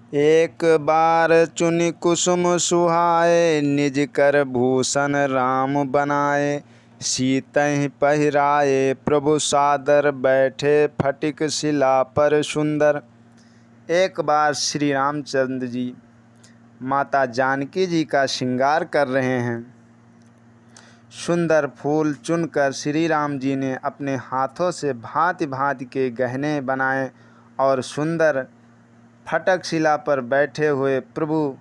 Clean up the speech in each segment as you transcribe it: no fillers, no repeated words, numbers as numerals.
एक बार चुनि कुसुम सुहाए, निज कर भूषण राम बनाए। सीतहि पहिराए प्रभु सादर, बैठे फटिक शिला पर सुंदर। एक बार श्री रामचंद्र जी माता जानकी जी का श्रृंगार कर रहे हैं। सुंदर फूल चुनकर श्री राम जी ने अपने हाथों से भांति भांति के गहने बनाए और सुंदर फटक शिला पर बैठे हुए प्रभु,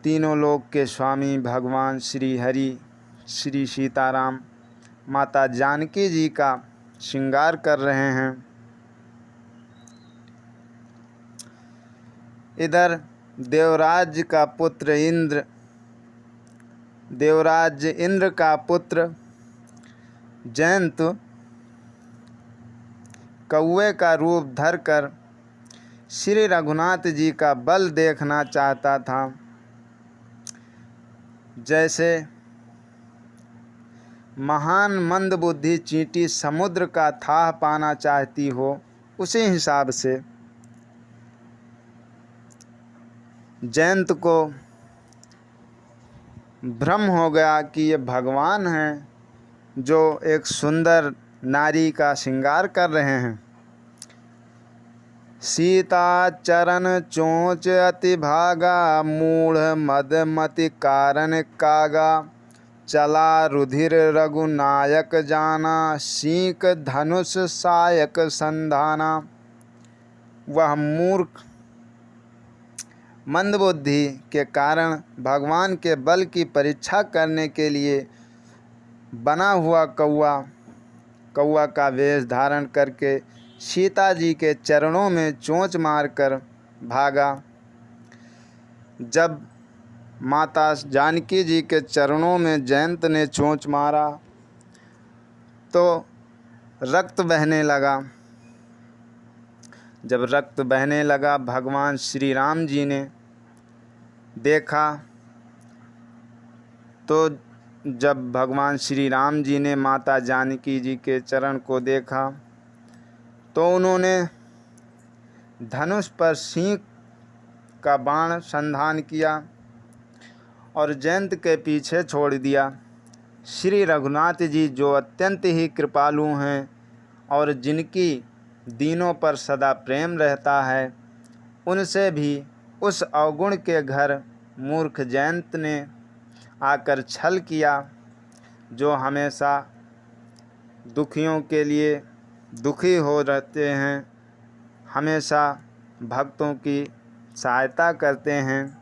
तीनों लोक के स्वामी भगवान श्री हरि, श्री सीताराम माता जानकी जी का श्रृंगार कर रहे हैं। इधर देवराज इंद्र का पुत्र जयंत कौवे का रूप धरकर श्री रघुनाथ जी का बल देखना चाहता था। जैसे महान मंदबुद्धि चींटी समुद्र का थाह पाना चाहती हो, उसी हिसाब से जयंत को भ्रम हो गया कि ये भगवान हैं जो एक सुंदर नारी का श्रृंगार कर रहे हैं। सीता चरण चोंच अति भागा, मूढ़ मद मति कारण कागा। चला रुधिर रघुनायक जाना, सीक धनुष सायक संधाना। वह मूर्ख मंदबुद्धि के कारण भगवान के बल की परीक्षा करने के लिए बना हुआ कौवा का वेश धारण करके सीता जी के चरणों में चोंच मारकर भागा। जब माता जानकी जी के चरणों में जयंत ने चोंच मारा तो रक्त बहने लगा। जब रक्त बहने लगा, भगवान श्री राम जी ने देखा तो जब भगवान श्री राम जी ने माता जानकी जी के चरण को देखा तो उन्होंने धनुष पर सींग का बाण संधान किया और जयंत के पीछे छोड़ दिया। श्री रघुनाथ जी जो अत्यंत ही कृपालु हैं और जिनकी दीनों पर सदा प्रेम रहता है, उनसे भी उस अवगुण के घर मूर्ख जयंत ने आकर छल किया, जो हमेशा दुखियों के लिए दुखी हो रहते हैं, हमेशा भक्तों की सहायता करते हैं।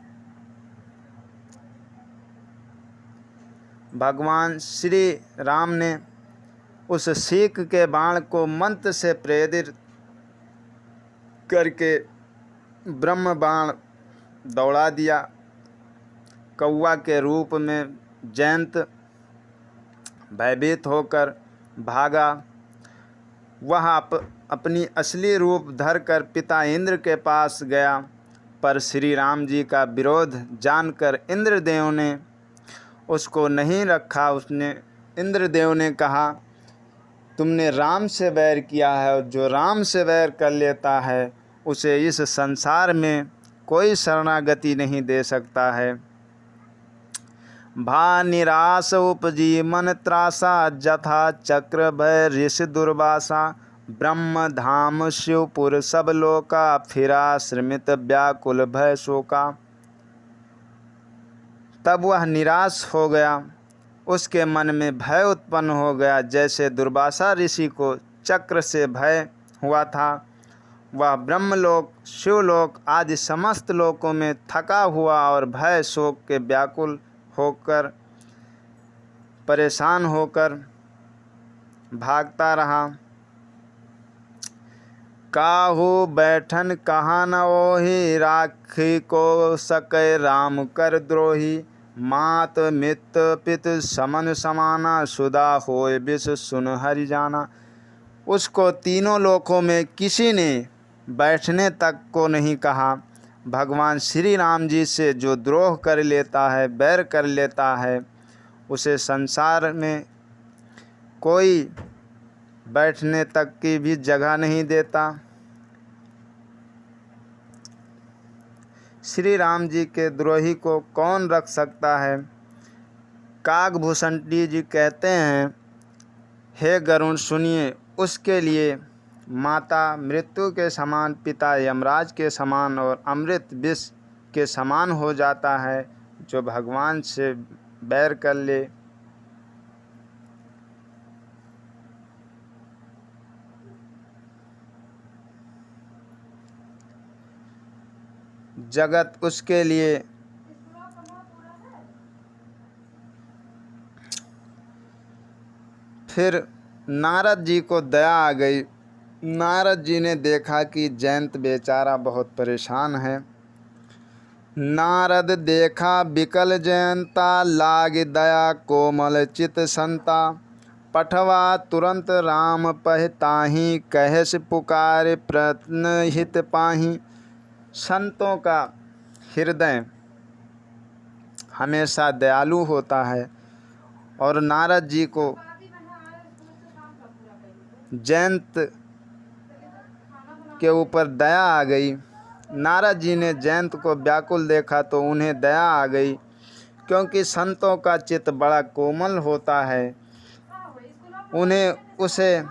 भगवान श्री राम ने उस सीक के बाण को मंत्र से प्रेरित करके ब्रह्म बाण दौड़ा दिया। कौवा के रूप में जयंत भयभीत होकर भागा। वह अपनी असली रूप धरकर पिता इंद्र के पास गया, पर श्री राम जी का विरोध जानकर इंद्रदेव ने उसको नहीं रखा। इंद्रदेव ने कहा, तुमने राम से वैर किया है और जो राम से वैर कर लेता है उसे इस संसार में कोई शरणागति नहीं दे सकता है। भा निराश उपजी मन त्रासा, जथा चक्र भय ऋषि दुर्वासा। ब्रह्म धाम शिवपुर सब लोका, फिरा श्रमित व्याकुल भय शोका। तब वह निराश हो गया, उसके मन में भय उत्पन्न हो गया। जैसे दुर्वासा ऋषि को चक्र से भय हुआ था, वह ब्रह्मलोक, शिवलोक आदि समस्त लोकों में थका हुआ और भय शोक के व्याकुल होकर, परेशान होकर भागता रहा। काहू बैठन कहा न ओहि, राखी को सकै राम कर द्रोही। मात मित पित समन समाना, सुधा होय विष सुन हरि जाना। उसको तीनों लोकों में किसी ने बैठने तक को नहीं कहा। भगवान श्री राम जी से जो द्रोह कर लेता है, बैर कर लेता है, उसे संसार में कोई बैठने तक की भी जगह नहीं देता। श्री राम जी के द्रोही को कौन रख सकता है। काकभूषणी जी कहते हैं, हे गरुण सुनिए, उसके लिए माता मृत्यु के समान, पिता यमराज के समान और अमृत विष के समान हो जाता है। जो भगवान से बैर कर ले जगत उसके लिए फिर नारद जी को दया आ गई। नारद जी ने देखा कि जयंत बेचारा बहुत परेशान है। नारद देखा बिकल जयंता, लाग दया कोमल चित संता। पठवा तुरंत राम पहताही, कहस पुकार प्रत्न हित पाही। संतों का हृदय हमेशा दयालु होता है और नारद जी को जयंत के ऊपर दया आ गई। नारद जी ने जयंत को व्याकुल देखा तो उन्हें दया आ गई, क्योंकि संतों का चित्त बड़ा कोमल होता है। उन्हें उसे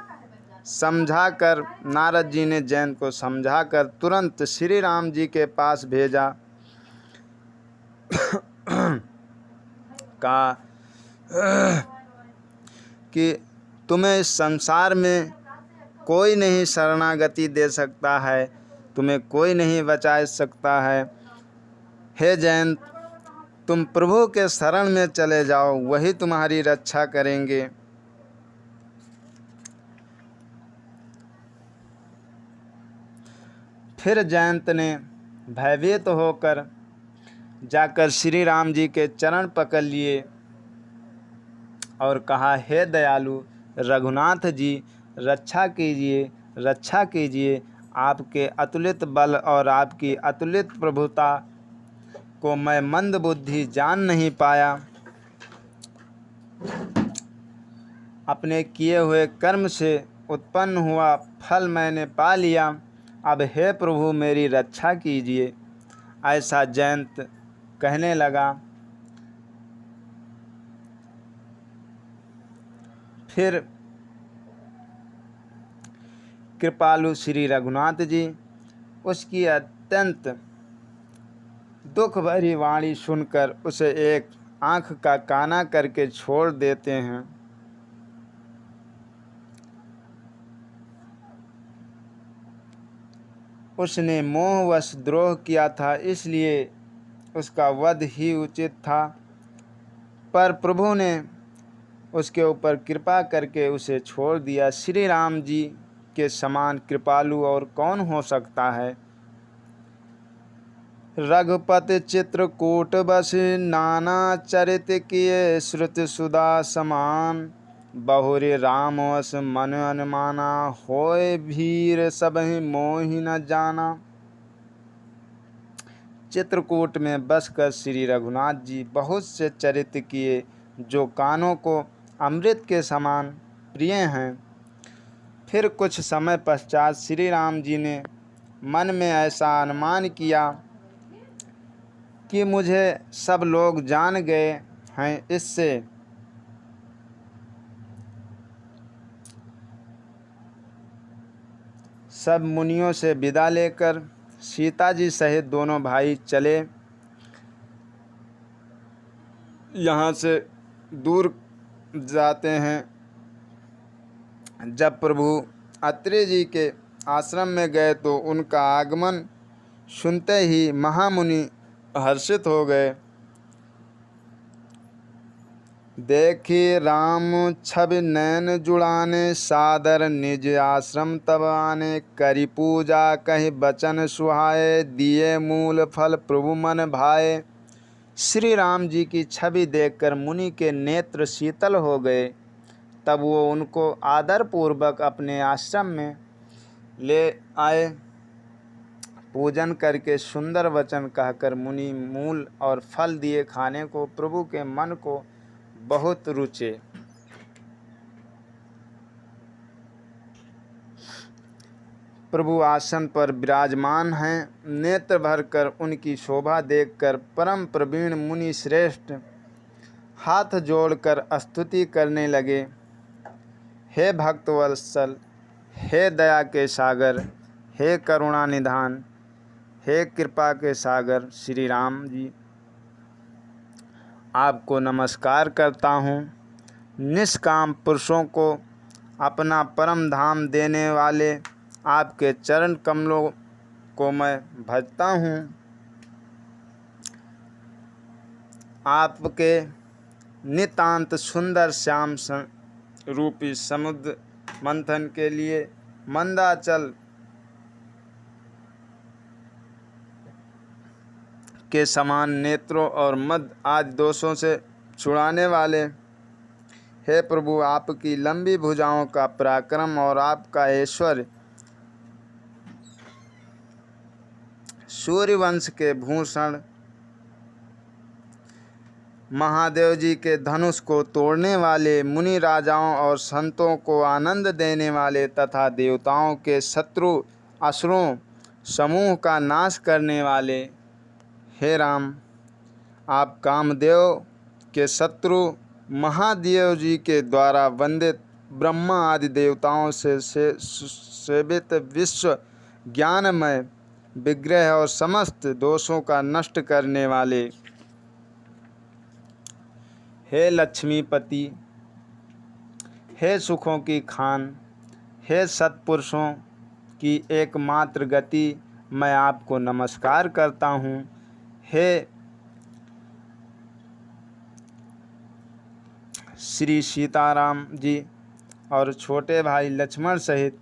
समझाकर नारद जी ने जयंत को समझाकर तुरंत श्री राम जी के पास भेजा। कहा कि तुम्हें इस संसार में कोई नहीं शरणागति दे सकता है, तुम्हें कोई नहीं बचा सकता है। हे जयंत, तुम प्रभु के शरण में चले जाओ, वही तुम्हारी रक्षा करेंगे। फिर जयंत ने भयभीत होकर जाकर श्री राम जी के चरण पकड़ लिए और कहा, हे दयालु रघुनाथ जी, रक्षा कीजिए, रक्षा कीजिए। आपके अतुलित बल और आपकी अतुलित प्रभुता को मैं मंद बुद्धि जान नहीं पाया। अपने किए हुए कर्म से उत्पन्न हुआ फल मैंने पा लिया। अब हे प्रभु मेरी रक्षा कीजिए। ऐसा जयंत कहने लगा। फिर कृपालु श्री रघुनाथ जी उसकी अत्यंत दुख भरी वाणी सुनकर उसे एक आँख का काना करके छोड़ देते हैं। उसने मोहवश द्रोह किया था, इसलिए उसका वध ही उचित था, पर प्रभु ने उसके ऊपर कृपा करके उसे छोड़ दिया। श्री राम जी के समान कृपालु और कौन हो सकता है। रघुपति चित्रकूट बस, नाना चरित किए श्रुत सुधा समान। बहुरे राम वस मन अनुमाना, होय भीर सबहि मोहि न जाना। चित्रकूट में बसकर श्री रघुनाथ जी बहुत से चरित्र किए जो कानों को अमृत के समान प्रिय हैं। फिर कुछ समय पश्चात श्री राम जी ने मन में ऐसा अनुमान किया कि मुझे सब लोग जान गए हैं, इससे सब मुनियों से विदा लेकर सीता जी सहित दोनों भाई चले। यहाँ से दूर जाते हैं। जब प्रभु अत्रि जी के आश्रम में गए तो उनका आगमन सुनते ही महामुनि हर्षित हो गए। देखी राम छवि नैन जुड़ाने, सादर निज आश्रम तब आने। करी पूजा कहीं बचन सुहाए, दिए मूल फल प्रभु मन भाए। श्री राम जी की छवि देखकर मुनि के नेत्र शीतल हो गए। तब वो उनको आदरपूर्वक अपने आश्रम में ले आए। पूजन करके सुंदर वचन कहकर मुनि मूल और फल दिए खाने को प्रभु के मन को बहुत रुचे। प्रभु आसन पर विराजमान हैं। नेत्र भर कर उनकी शोभा देखकर परम प्रवीण मुनि श्रेष्ठ हाथ जोड़कर स्तुति करने लगे। हे भक्तवत्सल, हे दया के सागर, हे करुणा निधान, हे कृपा के सागर श्री राम जी, आपको नमस्कार करता हूँ। निष्काम पुरुषों को अपना परम धाम देने वाले आपके चरण कमलों को मैं भजता हूँ। आपके नितांत सुंदर श्याम रूपी समुद्र मंथन के लिए मंदाचल के समान नेत्रों और मद आदि दोषों से छुड़ाने वाले, हे प्रभु, आपकी लंबी भुजाओं का पराक्रम और आपका ऐश्वर्य सूर्यवंश के भूषण महादेव जी के धनुष को तोड़ने वाले, मुनि राजाओं और संतों को आनंद देने वाले तथा देवताओं के शत्रु असुरों समूह का नाश करने वाले, हे राम, आप कामदेव के शत्रु महादेव जी के द्वारा वंदित ब्रह्मा आदि देवताओं से सेवित विश्व ज्ञानमय विग्रह और समस्त दोषों का नष्ट करने वाले, हे लक्ष्मीपति, हे सुखों की खान, हे सत्पुरुषों की एकमात्र गति, मैं आपको नमस्कार करता हूँ। हे श्री सीताराम जी और छोटे भाई लक्ष्मण सहित